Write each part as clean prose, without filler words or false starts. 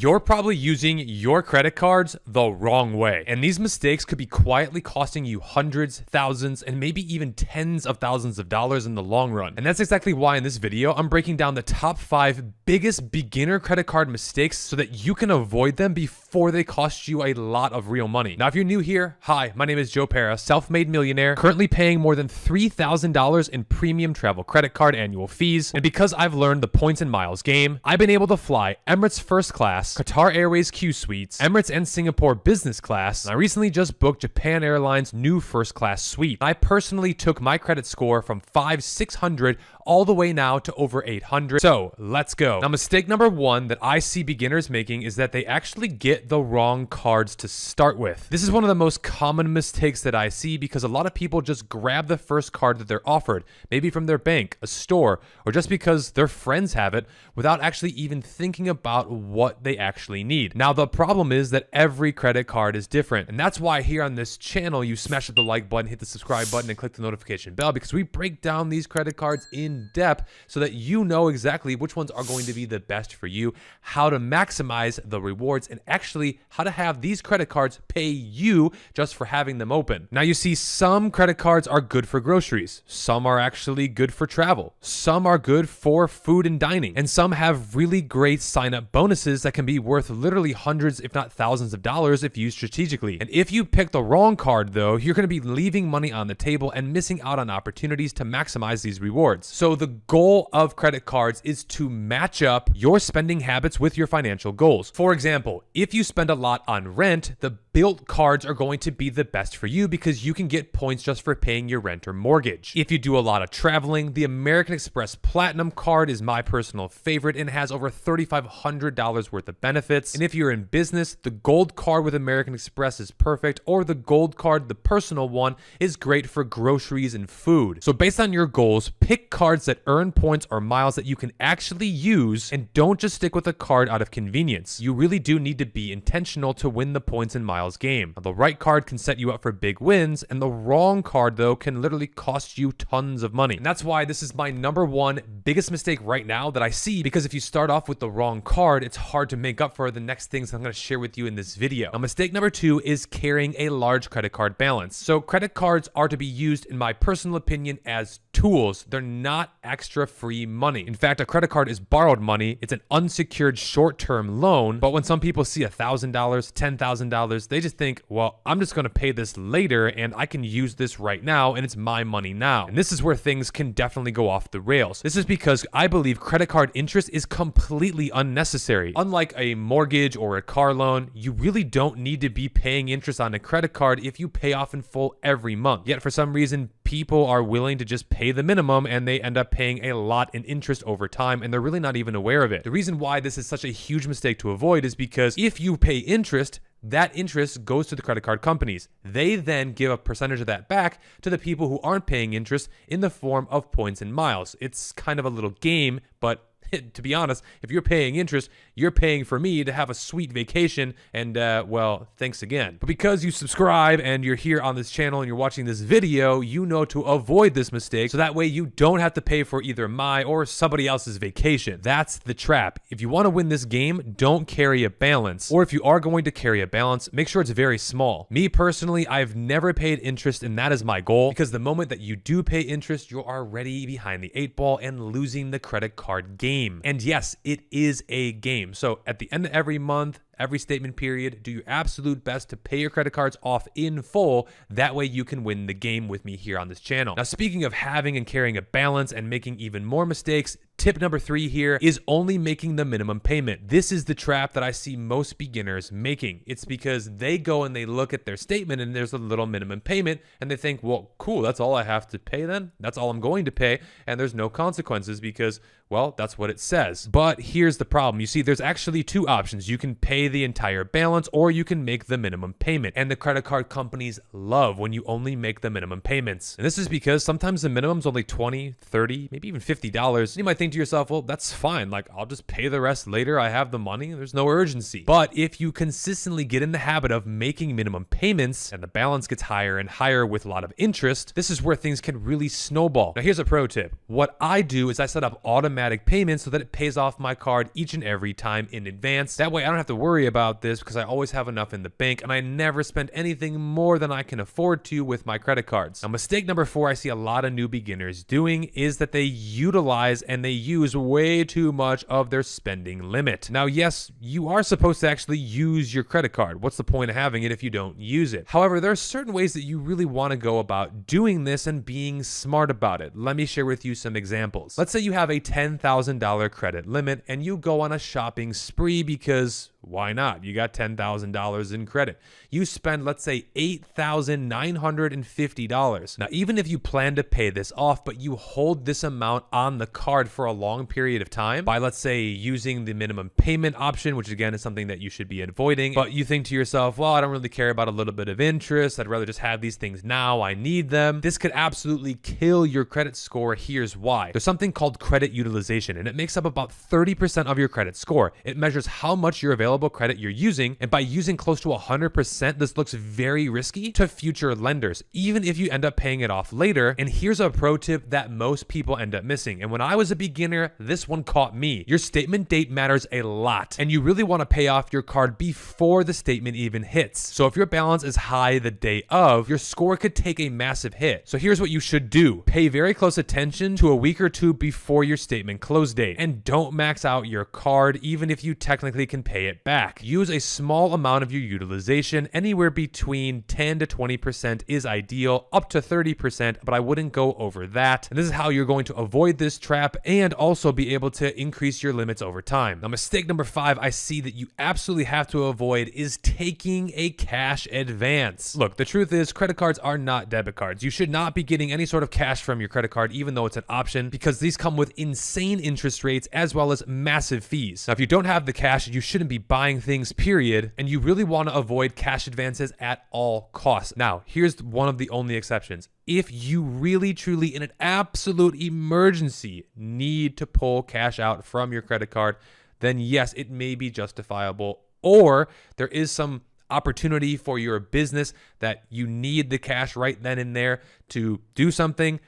You're probably using your credit cards the wrong way. And these mistakes could be quietly costing you hundreds, thousands, and maybe even tens of thousands of dollars in the long run. And that's exactly why in this video, I'm breaking down the top 5 biggest beginner credit card mistakes so that you can avoid them before they cost you a lot of real money. Now, if you're new here, hi, my name is Joe Parys, self-made millionaire, currently paying more than $3,000 in premium travel credit card annual fees. And because I've learned the points and miles game, I've been able to fly Emirates first class, Qatar Airways Q Suites, Emirates and Singapore business class, and I recently just booked Japan Airlines new first class suite. I personally took my credit score from 600 all the way now to over 800. So let's go. Now, mistake number 1 that I see beginners making is that they actually get the wrong cards to start with. This is one of the most common mistakes that I see because a lot of people just grab the first card that they're offered, maybe from their bank, a store, or just because their friends have it without actually even thinking about what they actually need. Now, the problem is that every credit card is different. And that's why here on this channel, you smash up the like button, hit the subscribe button, and click the notification bell because we break down these credit cards in depth so that you know exactly which ones are going to be the best for you, how to maximize the rewards, and actually how to have these credit cards pay you just for having them open. Now, you see, some credit cards are good for groceries. Some are actually good for travel. Some are good for food and dining. And some have really great sign-up bonuses that can be worth literally hundreds, if not thousands of dollars if used strategically. And if you pick the wrong card, though, you're going to be leaving money on the table and missing out on opportunities to maximize these rewards. So the goal of credit cards is to match up your spending habits with your financial goals. For example, if you spend a lot on rent, the built cards are going to be the best for you because you can get points just for paying your rent or mortgage. If you do a lot of traveling, the American Express Platinum card is my personal favorite and has over $3,500 worth of benefits. And if you're in business, the gold card with American Express is perfect, or the gold card, the personal one, is great for groceries and food. So based on your goals, pick cards that earn points or miles that you can actually use, and don't just stick with a card out of convenience. You really do need to be intentional to win the points and miles game. Now, the right card can set you up for big wins, and the wrong card, though, can literally cost you tons of money. And that's why this is my number 1 biggest mistake right now that I see, because if you start off with the wrong card, it's hard to make up for the next things I'm going to share with you in this video. Now, mistake number 2 is carrying a large credit card balance. So credit cards are to be used, in my personal opinion, as tools. They're not extra free money. In fact, a credit card is borrowed money. It's an unsecured short-term loan. But when some people see $1,000, $10,000, they just think, well, I'm just going to pay this later and I can use this right now and it's my money now. And this is where things can definitely go off the rails. This is because I believe credit card interest is completely unnecessary. Unlike a mortgage or a car loan, you really don't need to be paying interest on a credit card if you pay off in full every month. Yet for some reason, people are willing to just pay the minimum and they end up paying a lot in interest over time, and they're really not even aware of it. The reason why this is such a huge mistake to avoid is because if you pay interest, that interest goes to the credit card companies. They then give a percentage of that back to the people who aren't paying interest in the form of points and miles. It's kind of a little game, but to be honest, if you're paying interest, you're paying for me to have a sweet vacation, and well, thanks again. But because you subscribe and you're here on this channel and you're watching this video, you know to avoid this mistake, so that way you don't have to pay for either my or somebody else's vacation. That's the trap. If you want to win this game, don't carry a balance. Or if you are going to carry a balance, make sure it's very small. Me personally, I've never paid interest, and that is my goal, because the moment that you do pay interest, you're already behind the 8 ball and losing the credit card game. And yes, it is a game. So at the end of every month, every statement period, do your absolute best to pay your credit cards off in full. That way you can win the game with me here on this channel. Now, speaking of having and carrying a balance and making even more mistakes, tip number 3 here is only making the minimum payment. This is the trap that I see most beginners making. It's because they go and they look at their statement and there's a little minimum payment and they think, well, cool, that's all I have to pay then? That's all I'm going to pay, and there's no consequences because, well, that's what it says. But here's the problem. You see, there's actually 2 options. You can pay the entire balance, or you can make the minimum payment. And the credit card companies love when you only make the minimum payments. And this is because sometimes the minimum's only $20, $30, maybe even $50. You might think to yourself, well, that's fine. Like, I'll just pay the rest later. I have the money. There's no urgency. But if you consistently get in the habit of making minimum payments and the balance gets higher and higher with a lot of interest, this is where things can really snowball. Now, here's a pro tip. What I do is I set up automatic automatic payment so that it pays off my card each and every time in advance. That way I don't have to worry about this because I always have enough in the bank and I never spend anything more than I can afford to with my credit cards. Now, mistake number 4 I see a lot of new beginners doing is that they utilize and they use way too much of their spending limit. Now, yes, you are supposed to actually use your credit card. What's the point of having it if you don't use it? However, there are certain ways that you really want to go about doing this and being smart about it. Let me share with you some examples. Let's say you have a $10,000 credit limit and you go on a shopping spree because why not? You got $10,000 in credit. You spend, let's say, $8,950. Now, even if you plan to pay this off, but you hold this amount on the card for a long period of time by, let's say, using the minimum payment option, which again is something that you should be avoiding, but you think to yourself, well, I don't really care about a little bit of interest. I'd rather just have these things now. I need them. This could absolutely kill your credit score. Here's why. There's something called credit utilization, and it makes up about 30% of your credit score. It measures how much your available credit you're using, and by using close to 100%, this looks very risky to future lenders, even if you end up paying it off later. And here's a pro tip that most people end up missing, and when I was a beginner, this one caught me. Your statement date matters a lot, and you really want to pay off your card before the statement even hits. So if your balance is high the day of, your score could take a massive hit. So here's what you should do. Pay very close attention to a week or two before your statement close date, and don't max out your card even if you technically can pay it back. Use a small amount of your utilization. Anywhere between 10 to 20% is ideal, up to 30%, but I wouldn't go over that. And this is how you're going to avoid this trap and also be able to increase your limits over time. Now, mistake number 5 I see that you absolutely have to avoid is taking a cash advance. Look, the truth is credit cards are not debit cards. You should not be getting any sort of cash from your credit card, even though it's an option, because these come with insane interest rates as well as massive fees. Now, if you don't have the cash, you shouldn't be buying things, period, and you really want to avoid cash advances at all costs. Now, here's one of the only exceptions. If you really, truly, in an absolute emergency, need to pull cash out from your credit card, then yes, it may be justifiable, or there is some opportunity for your business that you need the cash right then and there to do something.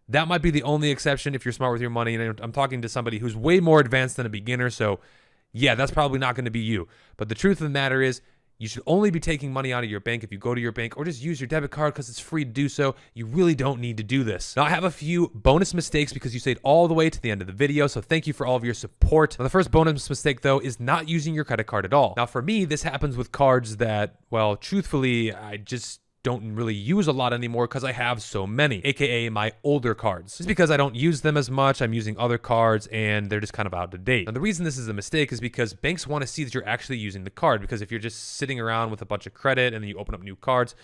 That might be the only exception if you're smart with your money, and I'm talking to somebody who's way more advanced than a beginner, so yeah, that's probably not going to be you. But the truth of the matter is, you should only be taking money out of your bank if you go to your bank, or just use your debit card because it's free to do so. You really don't need to do this. Now, I have a few bonus mistakes because you stayed all the way to the end of the video, so thank you for all of your support. Now, the first bonus mistake, though, is not using your credit card at all. Now, for me, this happens with cards that, well, truthfully, I just don't really use a lot anymore because I have so many, aka my older cards. Just because I don't use them as much, I'm using other cards and they're just kind of out of date. Now, the reason this is a mistake is because banks want to see that you're actually using the card, because if you're just sitting around with a bunch of credit and then you open up new cards,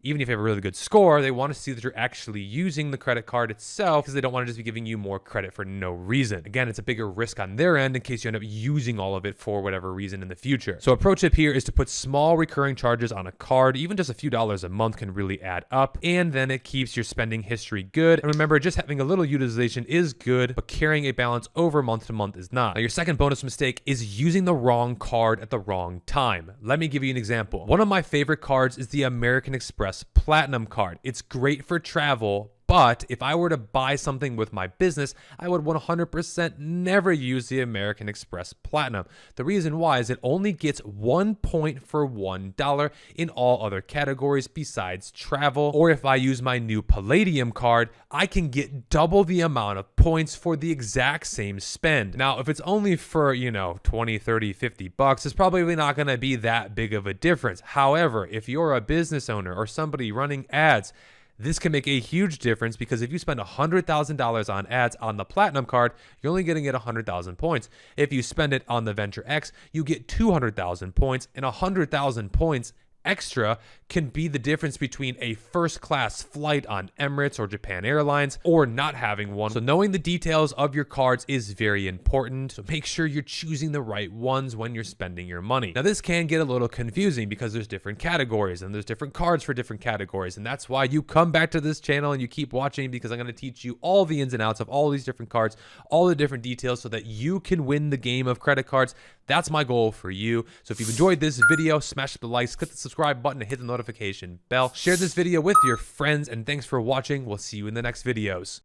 even if you have a really good score, they want to see that you're actually using the credit card itself, because they don't want to just be giving you more credit for no reason. Again, it's a bigger risk on their end in case you end up using all of it for whatever reason in the future. So a pro tip here is to put small recurring charges on a card. Even just a few dollars a month can really add up, and then it keeps your spending history good. And remember, just having a little utilization is good, but carrying a balance over month to month is not. Now, your second bonus mistake is using the wrong card at the wrong time. Let me give you an example. One of my favorite cards is the American Express Platinum card. It's great for travel, but if I were to buy something with my business, I would 100% never use the American Express Platinum. The reason why is it only gets 1 point for $1 in all other categories besides travel. Or if I use my new Palladium card, I can get double the amount of points for the exact same spend. Now, if it's only for, 20, 30, 50 bucks, it's probably not going to be that big of a difference. However, if you're a business owner or somebody running ads, this can make a huge difference, because if you spend $100,000 on ads on the Platinum card, you're only going to get 100,000 points. If you spend it on the Venture X, you get 200,000 points, and 100,000 points extra can be the difference between a first-class flight on Emirates or Japan Airlines or not having one. So knowing the details of your cards is very important. So make sure you're choosing the right ones when you're spending your money. Now, this can get a little confusing because there's different categories and there's different cards for different categories. And that's why you come back to this channel and you keep watching, because I'm going to teach you all the ins and outs of all these different cards, all the different details, so that you can win the game of credit cards. That's my goal for you. So if you've enjoyed this video, smash the likes, click the subscribe button, and hit the notification bell. Share this video with your friends, and thanks for watching. We'll see you in the next videos.